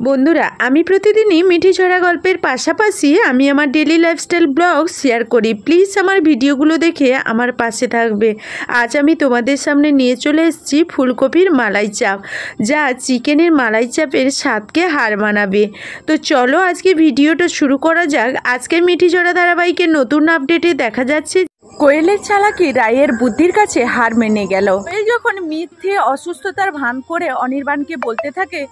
বন্ধুরা, আমি প্রতিদিনই মিঠি ঝরা গল্পের পাশাপাশি আমি আমার ডেলি লাইফস্টাইল ব্লগ শেয়ার করি। প্লিজ আমার ভিডিওগুলো দেখে আমার পাশে থাকবে। আজ আমি তোমাদের সামনে নিয়ে চলে এসেছি ফুলকপির মালাই চাপ, যা চিকেনের মালাই চাপের স্বাদকে হার মানাবে। তো চলো আজকে ভিডিওটা শুরু করা যাক। আজকে মিঠি ঝরা ধারাবাহিকের নতুন আপডেটে দেখা যাচ্ছে কোয়েলের চালাকি রায়ের বুদ্ধির কাছে হার মেনে গেল। কোয়েল যখন মিথ্যে অসুস্থতার ভান করে অনির্বাণকে বলতে থাকে,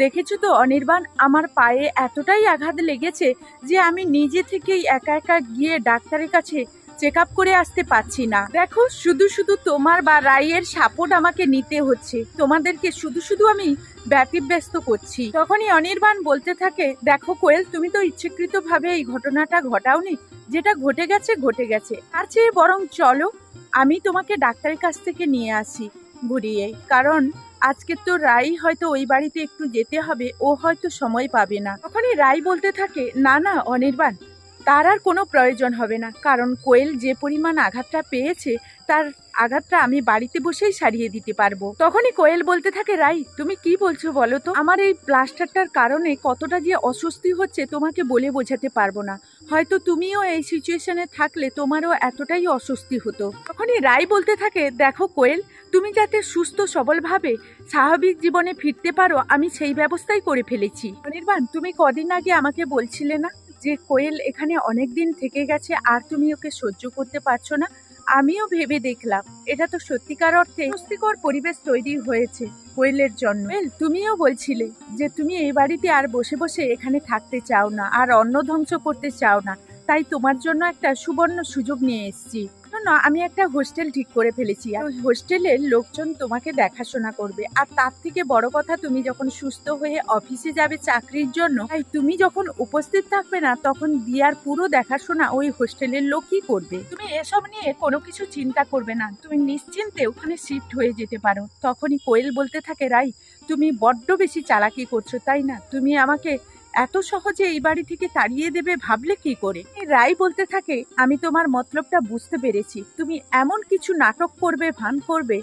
দেখেছো তো অনির্বাণ, আমার পায়ে এতটাই আঘাত লেগেছে যে আমি নিজে থেকেই একা একা গিয়ে ডাক্তারের কাছে চেক আপ করে আসতে পারছি না। দেখো, শুধু শুধু তোমার বা রায়ের সাপোর্ট আমাকে নিতে হচ্ছে, তোমাদেরকে শুধু শুধু আমি ব্যতিব্যস্ত করছি। তখনই অনির্বাণ বলতে থাকে, দেখো কোয়েল, তুমি তো ইচ্ছাকৃতভাবে এই ঘটনাটা ঘটাওনি, যেটা ঘটে গেছে ঘটে গেছে। তার চেয়ে বরং চলো আমি তোমাকে ডাক্তারের কাছ থেকে নিয়ে আসি ঘুরিয়ে, কারণ আজকে তো রাই হয়তো ওই বাড়িতে একটু যেতে হবে, ও হয়তো সময় পাবে না। তখনই রাই বলতে থাকে, না না অনির্বাণ, তার আর কোনো প্রয়োজন হবে না, কারণ কোয়েল যে পরিমাণ আঘাতটা পেয়েছে তার আঘাতটা আমি বাড়িতে বসেই সারিয়ে দিতে পারবো। তখনই কোয়েল বলতে থাকে, রাই তুমি কি বলছো বলো তো? আমার এই প্লাস্টারটার কারণে কতটা যে অস্বস্তি হচ্ছে তোমাকে বলে বোঝাতে পারবো না। হয়তো তুমিও এই সিচুয়েশনে থাকলে তোমারও এতটাই অস্বস্তি হতো। তখনই রাই বলতে থাকে, দেখো কোয়েল, তুমি যাতে সুস্থ সবলভাবে স্বাভাবিক জীবনে ফিরতে পারো আমি সেই ব্যবস্থাই করে ফেলেছি। অনির্বাণ, তুমি কদিন আগে আমাকে বলছিলে না যে কোয়েল এখানে অনেক দিন থেকে গেছে আর তুমি ওকে সহ্য করতে পারছো না? আমিও ভেবে দেখলাম এটা তো সত্যিকার অর্থে স্বস্তিকর পরিবেশ তৈরি হয়েছে কোয়েলের জন্য। তুমিও বলছিলে যে তুমি এই বাড়িতে আর বসে বসে এখানে থাকতে চাও না, আর অন্ন ধ্বংস করতে চাও না, তাই তোমার জন্য একটা সুবর্ণ সুযোগ নিয়ে এসেছি। না, আমি একটা হোস্টেল ঠিক করে ফেলেছি, আর ওই হোস্টেলের লোকজন তোমাকে দেখাশোনা করবে। আর তার থেকে বড় কথা, তুমি যখন সুস্থ হয়ে অফিসে যাবে চাকরির জন্য, তাই তুমি যখন উপস্থিত থাকবে না তখন দিয়ার পুরো দেখাশোনা ওই হোস্টেলের লোকই করবে। তুমি এসব নিয়ে কোনো কিছু চিন্তা করবে না, তুমি নিশ্চিন্তে ওখানে শিফট হয়ে যেতে পারো। তখনই কোয়েল বলতে থাকে, রাই তুমি বড্ড বেশি চালাকি করছো, তাই না? তুমি আমাকে এত সহজে এই বাড়ি থেকে তাড়িয়ে দেবে ভাবলে কি করে? রাই বলতে থাকে, আমি তোমার মতলবটা বুঝতে পেরেছি, তুমি এমন কিছু নাটক করবে, ভান করবে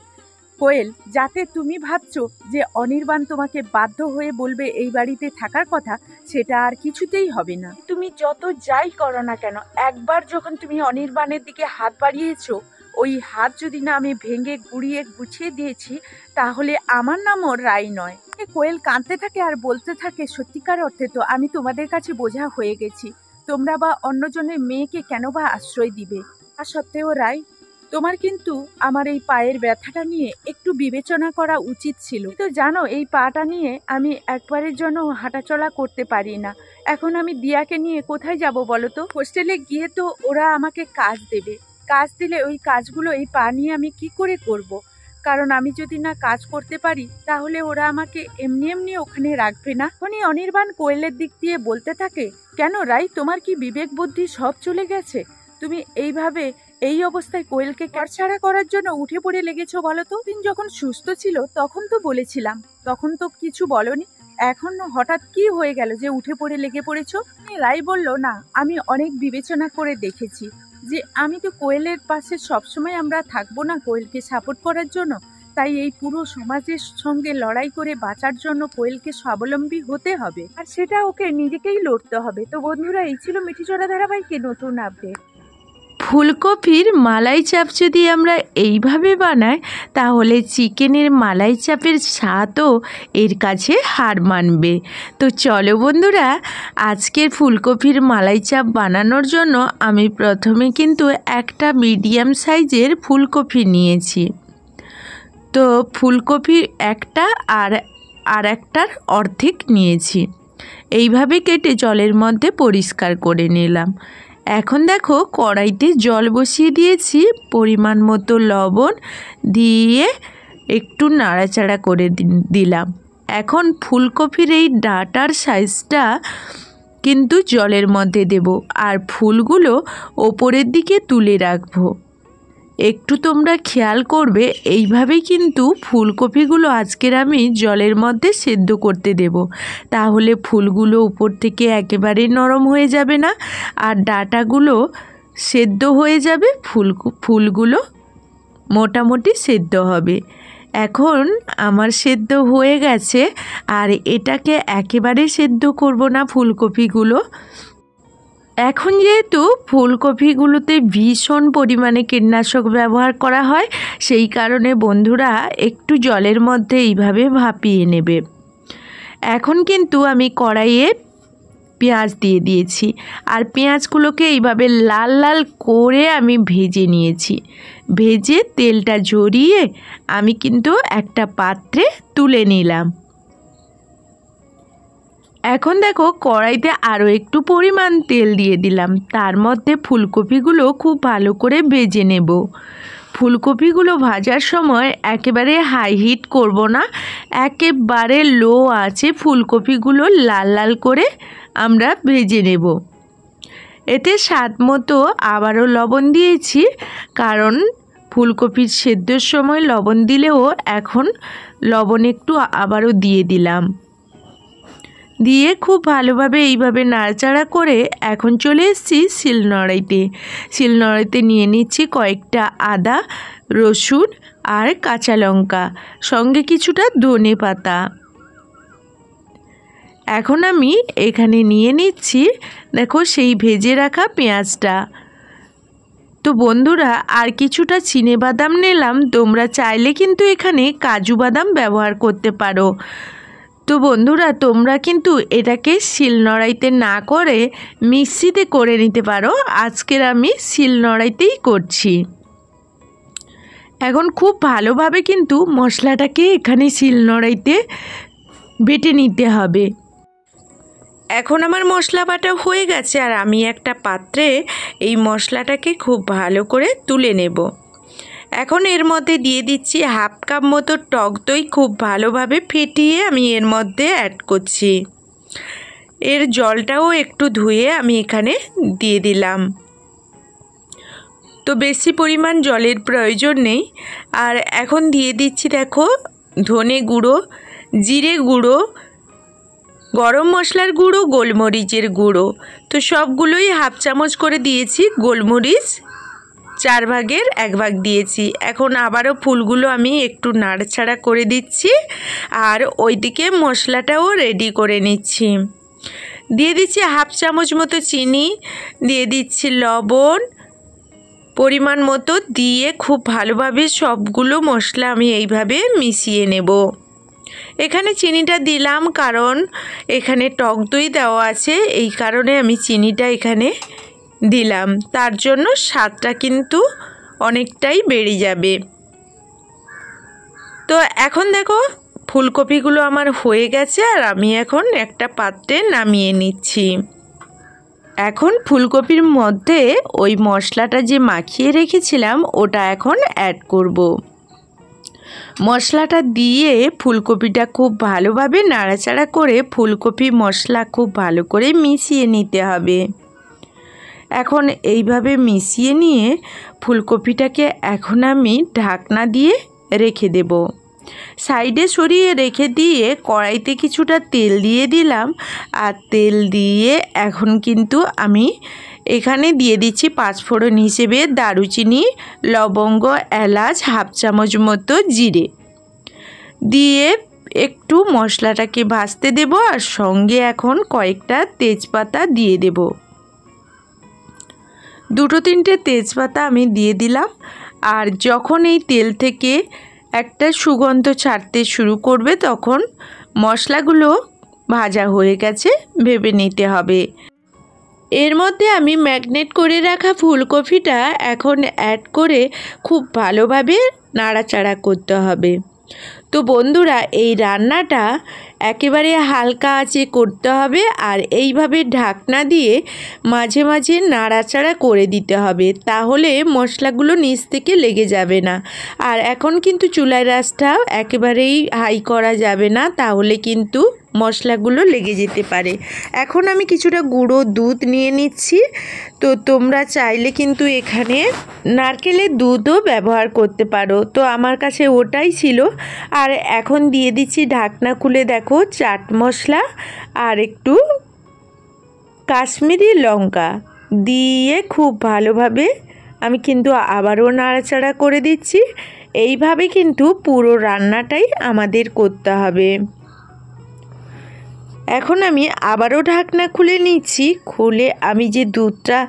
কোয়েল, যাতে তুমি ভাবছো যে অনির্বাণ তোমাকে বাধ্য হয়ে বলবে এই বাড়িতে থাকার কথা, সেটা আর কিছুতেই হবে না। তুমি যত যাই করো না কেন, একবার যখন তুমি অনির্বাণের দিকে হাত বাড়িয়েছো, ওই হাত যদি না আমি ভেঙে গুড়িয়ে গুছিয়ে দিয়েছি, তাহলে আমার নামও রাই নয়। কোয়েল কাঁদতে থাকে আর বলতে থাকে, সত্যিকার অর্থে তো আমি তোমাদের কাছে বোঝা হয়ে গেছি, তোমরা বা অন্যজনের মেয়েকে কেন বা আশ্রয় দিবে। তা সত্ত্বেও রাই, তোমার কিন্তু আমার এই পায়ের ব্যথাটা নিয়ে একটু বিবেচনা করা উচিত ছিল। তো জানো, এই পাটা নিয়ে আমি একবারের জন্য হাঁটাচলা করতে পারি না। এখন আমি দিয়াকে নিয়ে কোথায় যাব বলো তো? হোস্টেলে গিয়ে তো ওরা আমাকে কাজ দেবে, কাজ দিলে ওই কাজগুলো এই পা নিয়ে আমি কি করে করব? কারণ আমি যদি না কাজ করতে পারি তাহলে ওরা আমাকে এমনি এমনি ওখানে রাখবে না। তখনই অনির্বাণ কোয়েলের দিক দিয়ে বলতে থাকে, কেন রাই, তোমার কি বিবেক বুদ্ধি সব চলে গেছে? তুমি এইভাবে এই অবস্থায় কোয়েলকে কাটছাড়া করার জন্য উঠে পড়ে লেগেছো বলো তো? দিন যখন সুস্থ ছিল তখন তো বলেছিলাম, তখন তো কিছু বলনি, এখন হঠাৎ কি হয়ে গেল যে উঠে পড়ে লেগে পড়েছো? রাই বলল, না, আমি অনেক বিবেচনা করে দেখেছি যে আমি তো কোয়েলের পাশে সবসময় আমরা থাকবো না কোয়েলকে সাপোর্ট করার জন্য, তাই এই পুরো সমাজের সঙ্গে লড়াই করে বাঁচার জন্য কোয়েলকে স্বাবলম্বী হতে হবে, আর সেটা ওকে নিজেকেই লড়তে হবে। তো বন্ধুরা, এই ছিল মিঠি ঝরা ধারাবাহিকের নতুন আপডেট। ফুলকপির মালাই চাপ যদি আমরা এইভাবে বানাই, তাহলে চিকেনের মালাই চাপের স্বাদও এর কাছে হার মানবে। তো চলো বন্ধুরা, আজকের ফুলকপির মালাই চাপ বানানোর জন্য আমি প্রথমে কিন্তু একটা মিডিয়াম সাইজের ফুলকপি নিয়েছি। তো ফুলকপি একটা আর একটার অর্ধেক নিয়েছি, এইভাবে কেটে জলের মধ্যে পরিষ্কার করে নিলাম। এখন দেখো, কড়াইতে জল বসিয়ে দিয়েছি, পরিমাণ মতো লবণ দিয়ে একটু নাড়াচাড়া করে দিলাম। এখন ফুলকপির এই ডাঁটার সাইজটা কিন্তু জলের মধ্যে দেব, আর ফুলগুলো ওপরের দিকে তুলে রাখবো। একটু তোমরা খেয়াল করবে, এইভাবেই কিন্তু ফুলকপিগুলো আজকের আমি জলের মধ্যে সেদ্ধ করতে দেব, তাহলে ফুলগুলো উপর থেকে একেবারে নরম হয়ে যাবে না, আর ডাঁটাগুলো সেদ্ধ হয়ে যাবে, ফুলগুলো মোটামুটি সেদ্ধ হবে। এখন আমার সেদ্ধ হয়ে গেছে, আর এটাকে একেবারে সেদ্ধ করব না ফুলকপিগুলো। এখন যেহেতু ফুলকপিগুলোতে ভীষণ পরিমাণে কীটনাশক ব্যবহার করা হয়, সেই কারণে বন্ধুরা একটু জলের মধ্যে এইভাবে ভাপিয়ে নেবে। এখন কিন্তু আমি কড়াইয়ে পেঁয়াজ দিয়ে দিয়েছি, আর পেঁয়াজগুলোকে এইভাবে লাল লাল করে আমি ভেজে নিয়েছি। ভেজে তেলটা ঝরিয়ে আমি কিন্তু একটা পাত্রে তুলে নিলাম। এখন দেখো কড়াইতে আরও একটু পরিমাণ তেল দিয়ে দিলাম, তার মধ্যে ফুলকপিগুলো খুব ভালো করে ভেজে নেব। ফুলকপিগুলো ভাজার সময় একেবারে হাই হিট করব না, একেবারে লো আছে ফুলকপিগুলো লাল লাল করে আমরা ভেজে নেব। এতে স্বাদ মতো আবারও লবণ দিয়েছি, কারণ ফুলকপির সেদ্ধর সময় লবণ দিলেও এখন লবণ একটু আবারও দিয়ে দিলাম। দিয়ে খুব ভালোভাবে এইভাবে নাড়াচাড়া করে এখন চলে এসেছি শিলনোড়াইতে। শিলনোড়াইতে নিয়ে নিচ্ছি কয়েকটা আদা, রসুন আর কাঁচা লঙ্কা, সঙ্গে কিছুটা ধনে পাতা। এখন আমি এখানে নিয়ে নিচ্ছি দেখো সেই ভেজে রাখা পেঁয়াজটা। তো বন্ধুরা আর কিছুটা চিনেবাদাম নিলাম, তোমরা চাইলে কিন্তু এখানে কাজু বাদাম ব্যবহার করতে পারো। তো বন্ধুরা তোমরা কিন্তু এটাকে শিলনোড়াইতে না করে মিক্সিতে করে নিতে পারো, আজকের আমি শিলনোড়াইতেই করছি। এখন খুব ভালোভাবে কিন্তু মশলাটাকে এখানে শিলনোড়াইতে বেটে নিতে হবে। এখন আমার মশলা বাটা হয়ে গেছে, আর আমি একটা পাত্রে এই মশলাটাকে খুব ভালো করে তুলে নেব। এখন এর মধ্যে দিয়ে দিচ্ছি হাফ কাপ মতো টক দই, খুব ভালোভাবে ফেটিয়ে আমি এর মধ্যে অ্যাড করছি। এর জলটাও একটু ধুয়ে আমি এখানে দিয়ে দিলাম। তো বেশি পরিমাণ জলের প্রয়োজন নেই। আর এখন দিয়ে দিচ্ছি দেখো ধনে গুঁড়ো, জিরে গুঁড়ো, গরম মশলার গুঁড়ো, গোলমরিচের গুঁড়ো। তো সবগুলোই হাফ চামচ করে দিয়েছি। গোলমরিচ 4 ভাগের 1 ভাগ দিয়েছি। এখন আবারও ফুলগুলো আমি একটু নাড়াচাড়া করে দিচ্ছি, আর ওইদিকে মশলাটাও রেডি করে নিচ্ছি। দিয়ে দিচ্ছি হাফ চামচ মতো চিনি, দিয়ে দিচ্ছি লবণ পরিমাণ মতো, দিয়ে খুব ভালোভাবে সবগুলো মশলা আমি এইভাবে মিশিয়ে নেব। এখানে চিনিটা দিলাম কারণ এখানে টক দই দেওয়া আছে, এই কারণে আমি চিনিটা এখানে দিলাম, তার জন্য স্বাদটা কিন্তু অনেকটাই বেড়ে যাবে। তো এখন দেখো ফুলকপিগুলো আমার হয়ে গেছে, আর আমি এখন একটা পাত্রে নামিয়ে নিচ্ছি। এখন ফুলকপির মধ্যে ওই মশলাটা যে মাখিয়ে রেখেছিলাম ওটা এখন অ্যাড করব। মশলাটা দিয়ে ফুলকপিটা খুব ভালোভাবে নাড়াচাড়া করে ফুলকপি মশলা খুব ভালো করে মিশিয়ে নিতে হবে। এখন এইভাবে মিশিয়ে নিয়ে ফুলকপিটাকে এখন আমি ঢাকনা দিয়ে রেখে দেব। সাইডে সরিয়ে রেখে দিয়ে কড়াইতে কিছুটা তেল দিয়ে দিলাম, আর তেল দিয়ে এখন কিন্তু আমি এখানে দিয়ে দিচ্ছি পাঁচফোড়ন হিসেবে দারুচিনি, লবঙ্গ, এলাচ, হাফ চামচ মতো জিরে দিয়ে একটু মশলাটাকে ভাজতে দেব, আর সঙ্গে এখন কয়েকটা তেজপাতা দিয়ে দেব। 2-3টে তেজপাতা আমি দিয়ে দিলাম। আর যখন এই তেল থেকে একটা সুগন্ধ ছাড়তে শুরু করবে তখন মশলাগুলো ভাজা হয়ে গেছে ভেবে নিতে হবে। এর মধ্যে আমি ম্যাগনেট করে রাখা ফুলকপিটা এখন অ্যাড করে খুব ভালোভাবে নাড়াচাড়া করতে হবে। তো বন্ধুরা এই রান্নাটা একেবারে হালকা আঁচে করতে হবে, আর এইভাবে ঢাকনা দিয়ে মাঝে মাঝে নাড়াচাড়া করে দিতে হবে, তাহলে মশলাগুলো নিচ থেকে লেগে যাবে না। আর এখন কিন্তু চুলার আঁচটাও একেবারেই হাই করা যাবে না, তাহলে কিন্তু মশলাগুলো লেগে যেতে পারে। এখন আমি কিছুটা গুঁড়ো দুধ নিয়ে নিচ্ছি। তো তোমরা চাইলে কিন্তু এখানে নারকেলের দুধও ব্যবহার করতে পারো, তো আমার কাছে ওটাই ছিল। আর এখন দিয়ে দিচ্ছি ঢাকনা খুলে দেখো চাট মশলা আর একটু কাশ্মীরি লঙ্কা দিয়ে খুব ভালোভাবে আমি কিন্তু আবারও নাড়াচাড়া করে দিচ্ছি। এইভাবে কিন্তু পুরো রান্নাটাই আমাদের করতে হবে। এখন আমি আবারও ঢাকনা খুলে নিচ্ছি। খুলে আমি যে দুধটা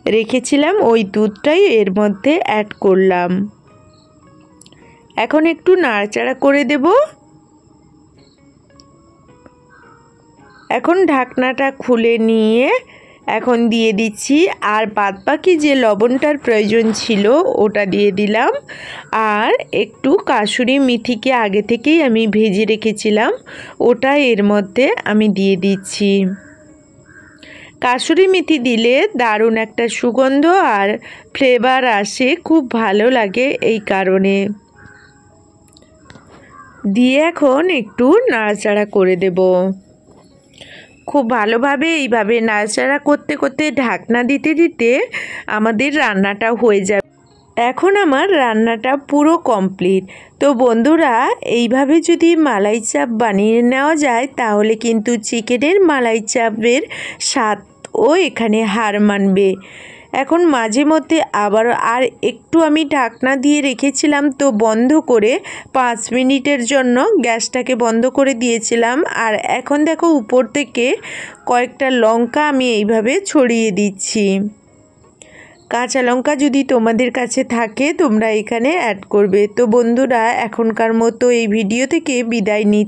রেখেছিলাম ওই দুধটাই এর মধ্যে অ্যাড করলাম। এখন একটু নাড়াচাড়া করে দেব। এখন ঢাকনাটা খুলে নিয়ে এখন দিয়ে দিচ্ছি, আর বাদবাকি যে লবণটার প্রয়োজন ছিল ওটা দিয়ে দিলাম। আর একটু কাসুরি মেথিকে আগে থেকেই আমি ভেজে রেখেছিলাম, ওটা এর মধ্যে আমি দিয়ে দিচ্ছি। কাসুরি মেথি দিলে দারুণ একটা সুগন্ধ আর ফ্লেভার আসে, খুব ভালো লাগে। এই কারণে দিয়ে এখন একটু নাড়াচাড়া করে দেব। খুব ভালোভাবে এইভাবে নাড়াচাড়া করতে করতে ঢাকনা দিতে দিতে আমাদের রান্নাটা হয়ে যাবে। এখন আমার রান্নাটা পুরো কমপ্লিট। তো বন্ধুরা, এইভাবে যদি মালাই চাপ বানিয়ে নেওয়া যায় তাহলে কিন্তু চিকেনের মালাই চাপের স্বাদও এখানে হার মানবে। এখন মাঝে মধ্যে আবার আর একটু আমি ঢাকনা দিয়ে রেখেছিলাম, তো বন্ধ করে 5 মিনিটের জন্য গ্যাসটাকে বন্ধ করে দিয়েছিলাম। আর এখন দেখো উপর থেকে কয়েকটা লঙ্কা আমি এইভাবে ছড়িয়ে দিচ্ছি। কাঁচা লঙ্কা যদি তোমাদের কাছে থাকে তোমরা এখানে অ্যাড করবে। তো বন্ধুরা, এখনকার মতো এই ভিডিও থেকে বিদায় নিচ্ছি।